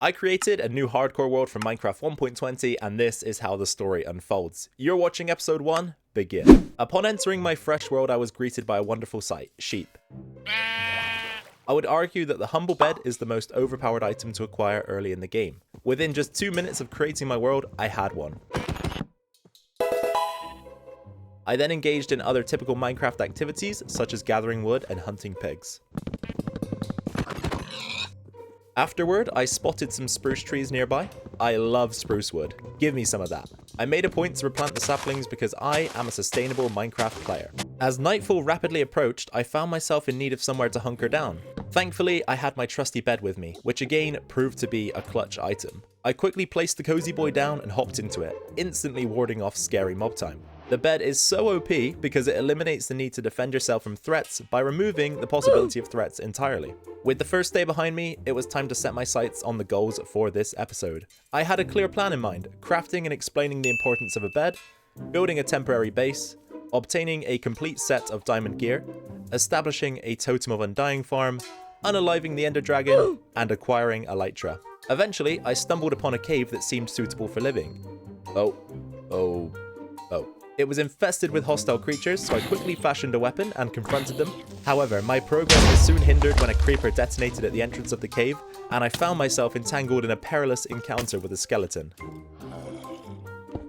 I created a new hardcore world for Minecraft 1.20, and this is how the story unfolds. You're watching episode 1, begin. Upon entering my fresh world, I was greeted by a wonderful sight, sheep. I would argue that the humble bed is the most overpowered item to acquire early in the game. Within just 2 minutes of creating my world, I had one. I then engaged in other typical Minecraft activities, such as gathering wood and hunting pigs. Afterward, I spotted some spruce trees nearby. I love spruce wood. Give me some of that. I made a point to replant the saplings because I am a sustainable Minecraft player. As nightfall rapidly approached, I found myself in need of somewhere to hunker down. Thankfully, I had my trusty bed with me, which again proved to be a clutch item. I quickly placed the cozy boy down and hopped into it, instantly warding off scary mob time. The bed is so OP because it eliminates the need to defend yourself from threats by removing the possibility of threats entirely. With the first day behind me, it was time to set my sights on the goals for this episode. I had a clear plan in mind, crafting and explaining the importance of a bed, building a temporary base, obtaining a complete set of diamond gear, establishing a totem of undying farm, unaliving the ender dragon, and acquiring elytra. Eventually, I stumbled upon a cave that seemed suitable for living. Oh. It was infested with hostile creatures, so I quickly fashioned a weapon and confronted them. However, my progress was soon hindered when a creeper detonated at the entrance of the cave, and I found myself entangled in a perilous encounter with a skeleton.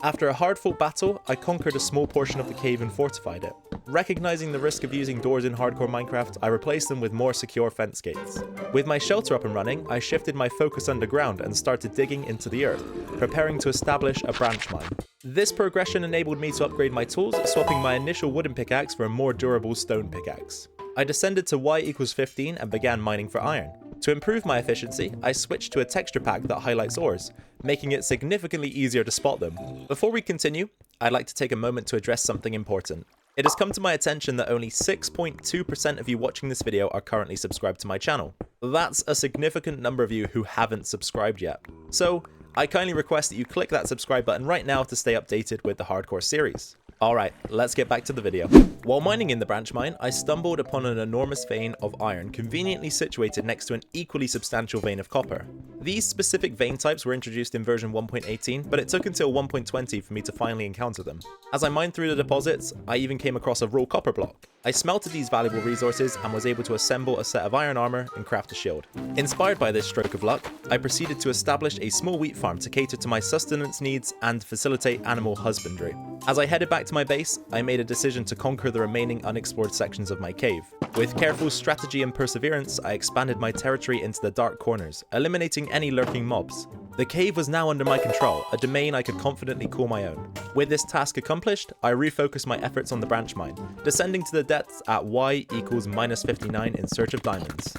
After a hard-fought battle, I conquered a small portion of the cave and fortified it. Recognizing the risk of using doors in hardcore Minecraft, I replaced them with more secure fence gates. With my shelter up and running, I shifted my focus underground and started digging into the earth, preparing to establish a branch mine. This progression enabled me to upgrade my tools, swapping my initial wooden pickaxe for a more durable stone pickaxe. I descended to y = 15 and began mining for iron. To improve my efficiency, I switched to a texture pack that highlights ores, making it significantly easier to spot them. Before we continue, I'd like to take a moment to address something important. It has come to my attention that only 6.2% of you watching this video are currently subscribed to my channel. That's a significant number of you who haven't subscribed yet. So, I kindly request that you click that subscribe button right now to stay updated with the hardcore series. Alright, let's get back to the video. While mining in the branch mine, I stumbled upon an enormous vein of iron conveniently situated next to an equally substantial vein of copper. These specific vein types were introduced in version 1.18, but it took until 1.20 for me to finally encounter them. As I mined through the deposits, I even came across a raw copper block. I smelted these valuable resources and was able to assemble a set of iron armor and craft a shield. Inspired by this stroke of luck, I proceeded to establish a small wheat farm to cater to my sustenance needs and facilitate animal husbandry. As I headed back to my base, I made a decision to conquer the remaining unexplored sections of my cave. With careful strategy and perseverance, I expanded my territory into the dark corners, eliminating any lurking mobs. The cave was now under my control, a domain I could confidently call my own. With this task accomplished, I refocused my efforts on the branch mine, descending to the depths at y = -59 in search of diamonds.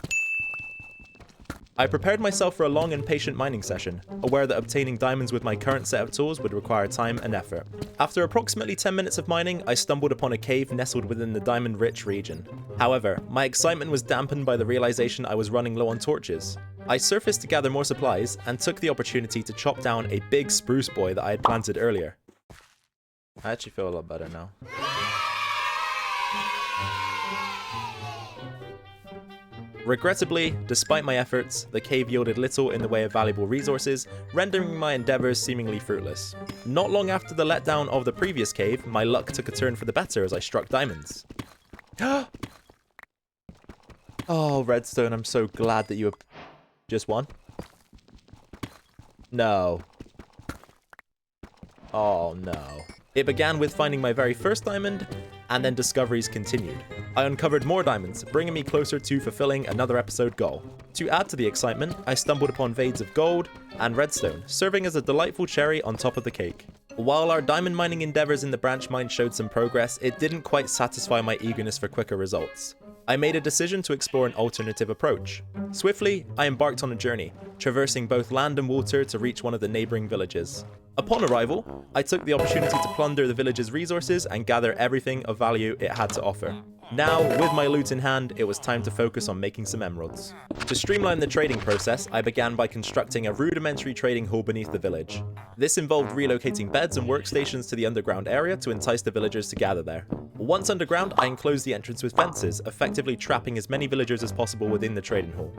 I prepared myself for a long and patient mining session, aware that obtaining diamonds with my current set of tools would require time and effort. After approximately 10 minutes of mining, I stumbled upon a cave nestled within the diamond-rich region. However, my excitement was dampened by the realization I was running low on torches. I surfaced to gather more supplies and took the opportunity to chop down a big spruce boy that I had planted earlier. I actually feel a lot better now. Regrettably, despite my efforts, the cave yielded little in the way of valuable resources, rendering my endeavors seemingly fruitless. Not long after the letdown of the previous cave, my luck took a turn for the better as I struck diamonds. Oh, Redstone, I'm so glad that you have just won. No. Oh no. It began with finding my very first diamond, and then discoveries continued. I uncovered more diamonds, bringing me closer to fulfilling another episode goal. To add to the excitement, I stumbled upon veins of gold and redstone, serving as a delightful cherry on top of the cake. While our diamond mining endeavors in the branch mine showed some progress, it didn't quite satisfy my eagerness for quicker results. I made a decision to explore an alternative approach. Swiftly, I embarked on a journey, traversing both land and water to reach one of the neighboring villages. Upon arrival, I took the opportunity to plunder the village's resources and gather everything of value it had to offer. Now, with my loot in hand, it was time to focus on making some emeralds. To streamline the trading process, I began by constructing a rudimentary trading hall beneath the village. This involved relocating beds and workstations to the underground area to entice the villagers to gather there. Once underground, I enclosed the entrance with fences, effectively trapping as many villagers as possible within the trading hall.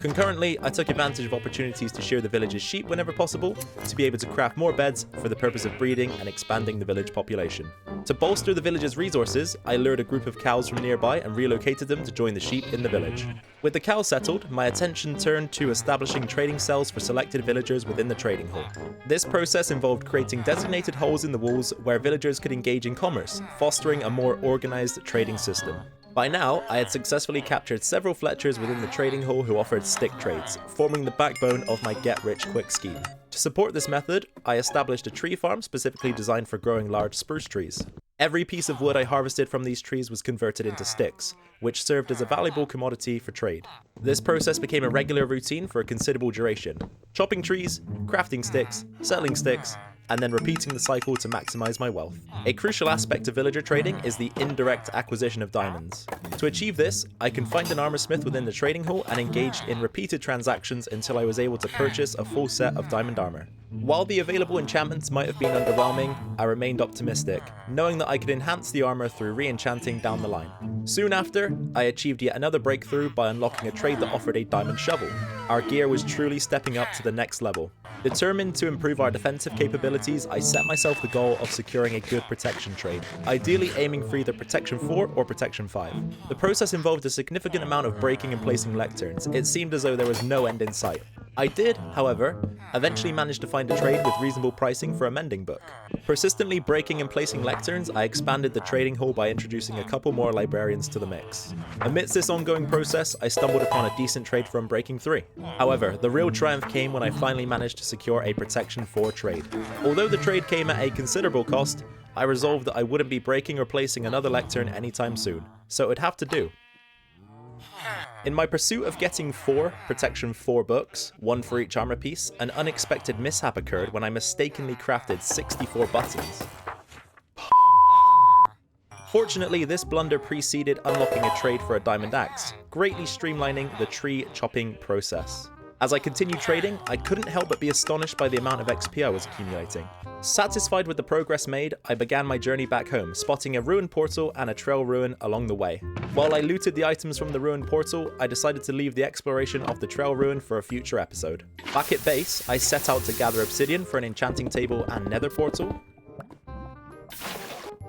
Concurrently, I took advantage of opportunities to shear the village's sheep whenever possible, to be able to craft more beds for the purpose of breeding and expanding the village population. To bolster the village's resources, I lured a group of cows from nearby and relocated them to join the sheep in the village. With the cows settled, my attention turned to establishing trading cells for selected villagers within the trading hall. This process involved creating designated holes in the walls where villagers could engage in commerce, fostering a more organized trading system. By now, I had successfully captured several Fletchers within the trading hall who offered stick trades, forming the backbone of my get-rich-quick scheme. To support this method, I established a tree farm specifically designed for growing large spruce trees. Every piece of wood I harvested from these trees was converted into sticks, which served as a valuable commodity for trade. This process became a regular routine for a considerable duration, chopping trees, crafting sticks, selling sticks, and then repeating the cycle to maximize my wealth. A crucial aspect of villager trading is the indirect acquisition of diamonds. To achieve this, I confined an armor smith within the trading hall and engaged in repeated transactions until I was able to purchase a full set of diamond armor. While the available enchantments might have been underwhelming, I remained optimistic, knowing that I could enhance the armor through re-enchanting down the line. Soon after, I achieved yet another breakthrough by unlocking a trade that offered a diamond shovel. Our gear was truly stepping up to the next level. Determined to improve our defensive capabilities, I set myself the goal of securing a good protection trade, ideally aiming for either Protection 4 or Protection 5. The process involved a significant amount of breaking and placing lecterns. It seemed as though there was no end in sight. I did, however, eventually manage to find a trade with reasonable pricing for a mending book. Persistently breaking and placing lecterns, I expanded the trading hall by introducing a couple more librarians to the mix. Amidst this ongoing process, I stumbled upon a decent trade for Unbreaking 3. However, the real triumph came when I finally managed to secure a Protection 4 trade. Although the trade came at a considerable cost, I resolved that I wouldn't be breaking or placing another lectern anytime soon, so it would have to do. In my pursuit of getting 4 Protection 4 books, one for each armor piece, an unexpected mishap occurred when I mistakenly crafted 64 buttons. Fortunately, this blunder preceded unlocking a trade for a diamond axe, greatly streamlining the tree chopping process. As I continued trading, I couldn't help but be astonished by the amount of XP I was accumulating. Satisfied with the progress made, I began my journey back home, spotting a ruined portal and a trail ruin along the way. While I looted the items from the ruined portal, I decided to leave the exploration of the trail ruin for a future episode. Back at base, I set out to gather obsidian for an enchanting table and nether portal.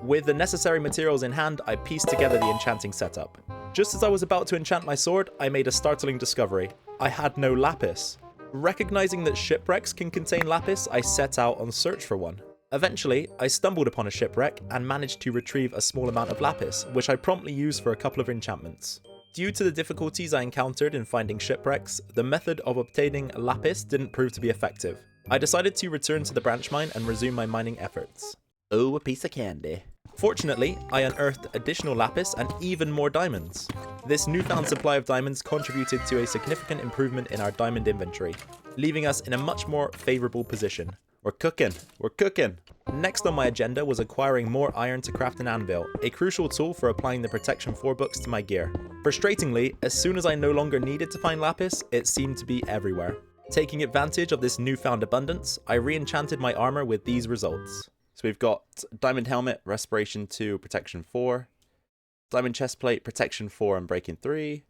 With the necessary materials in hand, I pieced together the enchanting setup. Just as I was about to enchant my sword, I made a startling discovery. I had no lapis. Recognizing that shipwrecks can contain lapis, I set out on search for one. Eventually, I stumbled upon a shipwreck and managed to retrieve a small amount of lapis, which I promptly used for a couple of enchantments. Due to the difficulties I encountered in finding shipwrecks, the method of obtaining lapis didn't prove to be effective. I decided to return to the branch mine and resume my mining efforts. Oh, a piece of candy. Fortunately, I unearthed additional lapis and even more diamonds. This newfound supply of diamonds contributed to a significant improvement in our diamond inventory, leaving us in a much more favourable position. We're cooking! We're cooking! Next on my agenda was acquiring more iron to craft an anvil, a crucial tool for applying the Protection 4 books to my gear. Frustratingly, as soon as I no longer needed to find lapis, it seemed to be everywhere. Taking advantage of this newfound abundance, I re-enchanted my armour with these results. So we've got Diamond Helmet, Respiration 2, Protection 4. Diamond Chestplate, Protection 4, Unbreaking 3.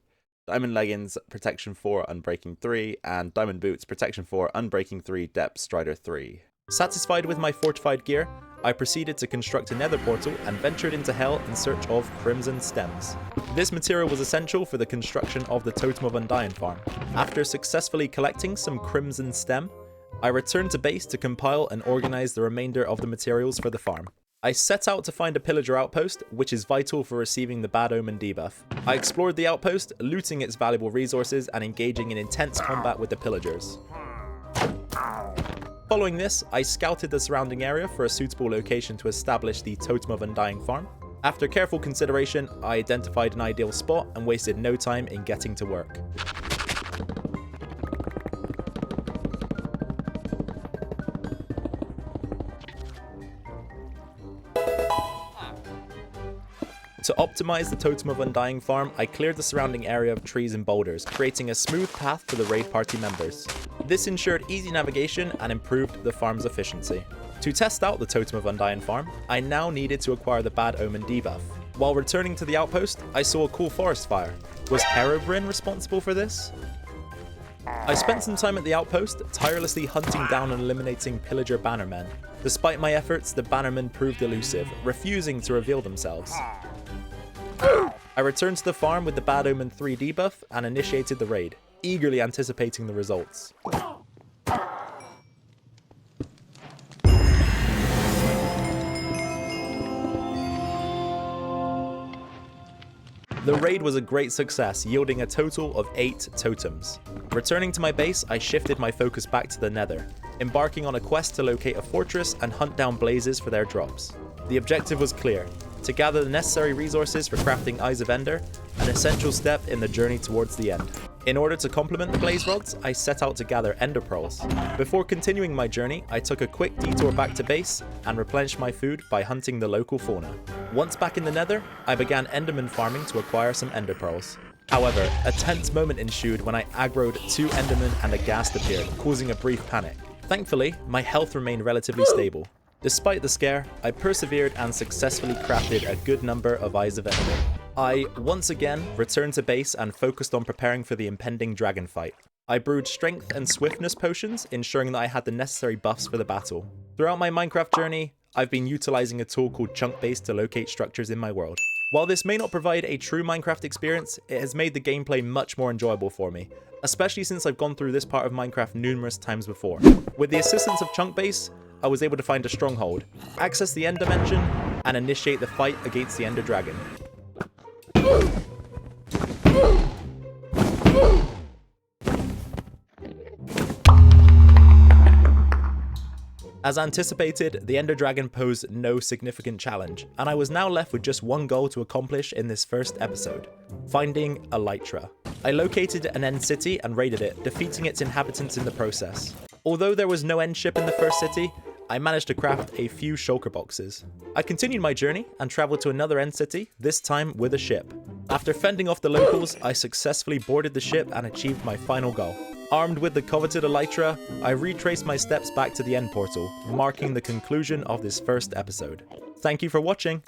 Diamond Leggings, Protection 4, Unbreaking 3. And Diamond Boots, Protection 4, Unbreaking 3, Depth Strider 3. Satisfied with my fortified gear, I proceeded to construct a nether portal and ventured into hell in search of crimson stems. This material was essential for the construction of the Totem of Undying farm. After successfully collecting some crimson stem, I returned to base to compile and organize the remainder of the materials for the farm. I set out to find a pillager outpost, which is vital for receiving the Bad Omen debuff. I explored the outpost, looting its valuable resources and engaging in intense combat with the pillagers. Following this, I scouted the surrounding area for a suitable location to establish the Totem of Undying farm. After careful consideration, I identified an ideal spot and wasted no time in getting to work. To optimize the Totem of Undying farm, I cleared the surrounding area of trees and boulders, creating a smooth path for the raid party members. This ensured easy navigation and improved the farm's efficiency. To test out the Totem of Undying farm, I now needed to acquire the Bad Omen debuff. While returning to the outpost, I saw a cool forest fire. Was Herobrine responsible for this? I spent some time at the outpost, tirelessly hunting down and eliminating pillager bannermen. Despite my efforts, the bannermen proved elusive, refusing to reveal themselves. I returned to the farm with the Bad Omen 3 debuff and initiated the raid, eagerly anticipating the results. The raid was a great success, yielding a total of 8 totems. Returning to my base, I shifted my focus back to the Nether, embarking on a quest to locate a fortress and hunt down blazes for their drops. The objective was clear: to gather the necessary resources for crafting Eyes of Ender, an essential step in the journey towards the end. In order to complement the blaze rods, I set out to gather ender pearls. Before continuing my journey, I took a quick detour back to base and replenished my food by hunting the local fauna. Once back in the Nether, I began enderman farming to acquire some ender pearls. However, a tense moment ensued when I aggroed 2 endermen and a ghast appeared, causing a brief panic. Thankfully, my health remained relatively stable. Despite the scare, I persevered and successfully crafted a good number of Eyes of Ender. I, once again, returned to base and focused on preparing for the impending dragon fight. I brewed strength and swiftness potions, ensuring that I had the necessary buffs for the battle. Throughout my Minecraft journey, I've been utilizing a tool called Chunk Base to locate structures in my world. While this may not provide a true Minecraft experience, it has made the gameplay much more enjoyable for me, especially since I've gone through this part of Minecraft numerous times before. With the assistance of Chunk Base, I was able to find a stronghold, access the end dimension, and initiate the fight against the Ender Dragon. As anticipated, the Ender Dragon posed no significant challenge, and I was now left with just one goal to accomplish in this first episode: finding Elytra. I located an end city and raided it, defeating its inhabitants in the process. Although there was no end ship in the first city, I managed to craft a few shulker boxes. I continued my journey and traveled to another end city, this time with a ship. After fending off the locals, I successfully boarded the ship and achieved my final goal. Armed with the coveted Elytra, I retraced my steps back to the end portal, marking the conclusion of this first episode. Thank you for watching.